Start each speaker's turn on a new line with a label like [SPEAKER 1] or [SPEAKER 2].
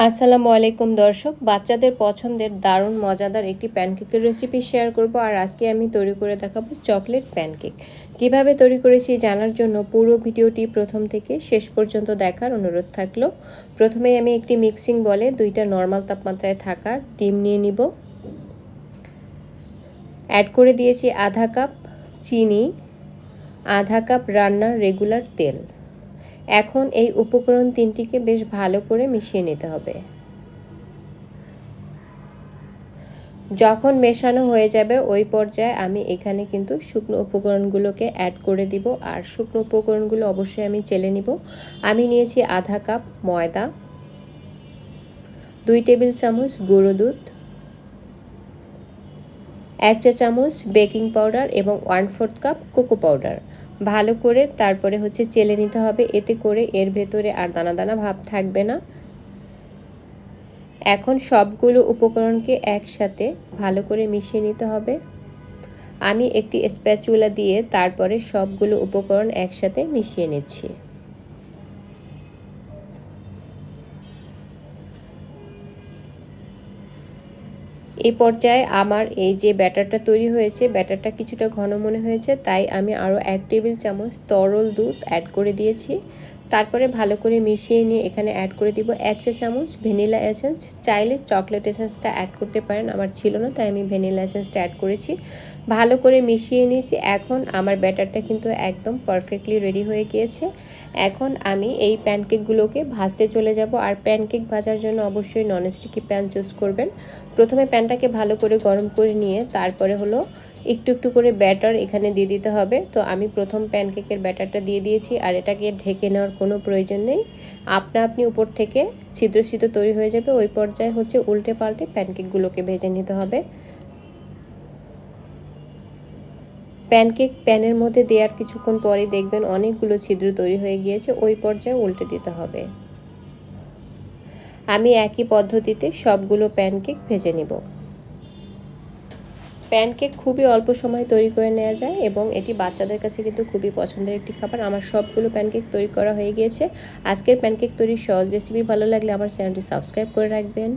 [SPEAKER 1] আসসালামু আলাইকুম দর্শক, বাচ্চাদের পছন্দের দারুণ মজাদার একটি প্যানকেকের রেসিপি শেয়ার করব। আর আজকে আমি তৈরি করে দেখাবো চকলেট প্যানকেক। কিভাবে তৈরি করেছি জানার জন্য পুরো ভিডিওটি প্রথম থেকে শেষ পর্যন্ত দেখার অনুরোধ থাকলো। প্রথমেই আমি একটি মিক্সিং বলে 2টা নর্মাল তাপমাত্রায় থাকা ডিম নিয়ে নিব। অ্যাড করে দিয়েছি আধা কাপ চিনি, আধা কাপ রান্নার রেগুলার তেল। এখন এই উপকরণ তিনটিকে বেশ ভালো করে মিশিয়ে নিতে হবে। যখন মেশানো হয়ে যাবে ওই পর্যায়ে আমি এখানে কিন্তু শুকনো উপকরণগুলোকে অ্যাড করে দিব। আর শুকনো উপকরণগুলো অবশ্যই আমি চেলে নিব। আমি নিয়েছি আধা কাপ ময়দা, 2 টেবিল চামচ গুঁড়ো দুধ, 1 চা চামচ বেকিং পাউডার এবং 1/4 কাপ কোকো পাউডার। ভালো করে তারপরে চেলে নিতে হবে, এতে করে এর ভেতরে আর দানা দানা ভাব থাকবে না। এখন সবগুলো উপকরণকে একসাথে ভালো করে মিশিয়ে নিতে হবে। আমি একটি স্প্যাচুলা দিয়ে তারপরে সবগুলো উপকরণ একসাথে মিশিয়ে নিচ্ছি। এই পর্যায়ে আমার এই যে ব্যাটারটা তৈরি হয়েছে, ব্যাটারটা কিছুটা ঘন মনে হয়েছে, তাই আমি আরও 1 টেবিল চামচ তরল দুধ অ্যাড করে দিয়েছি। তারপরে ভালো করে মিশিয়ে নিয়ে এখানে অ্যাড করে দিব 1 চা চামচ ভ্যানিলা এসেন্স। চাইলে চকলেট এসেন্সটা অ্যাড করতে পারেন, আমার ছিল না তাই আমি ভ্যানিলা এসেন্সটা অ্যাড করেছি। ভালো করে মিশিয়ে নিয়েছি। এখন আমার ব্যাটারটা কিন্তু একদম পারফেক্টলি রেডি হয়ে গিয়েছে। এখন আমি এই প্যানকেকগুলোকে ভাজতে চলে যাব। আর প্যানকেক ভাজার জন্য অবশ্যই ননস্টিকি প্যান চুজ করবেন। প্রথমে প্যানটাকে ভালো করে গরম করে নিয়ে তারপরে একটু একটু করে ব্যাটার এখানে দিয়ে দিতে হবে। তো আমি প্রথম প্যানকেকের ব্যাটারটা দিয়ে দিয়েছি, আর এটাকে ঢেকে নেওয়ার কোনো প্রয়োজন নেই। আপনি উপর থেকে ছিদ্র ছিদ্র তৈরি হয়ে যাবে। ওই পর্যায়ে উল্টে পাল্টে প্যানকেকগুলোকে ভেজে নিতে হবে। প্যানকেক প্যানের মধ্যে দেওয়ার কিছুক্ষণ পরেই দেখবেন অনেকগুলো ছিদ্র তৈরি হয়ে গিয়েছে। ওই পর্যায়ে উল্টে দিতে হবে। আমি একই পদ্ধতিতে সবগুলো প্যানকেক ভেজে নিব। প্যানকেক খুবই অল্প সময় তৈরি করে নেওয়া যায় এবং এটি বাচ্চাদের কাছে কিন্তু খুবই পছন্দের একটি খাবার। আমার সবগুলো প্যানকেক তৈরি করা হয়ে গিয়েছে। আজকের প্যানকেক তৈরির সহজ রেসিপি ভালো লাগলে আমার চ্যানেলটি সাবস্ক্রাইব করে রাখবেন।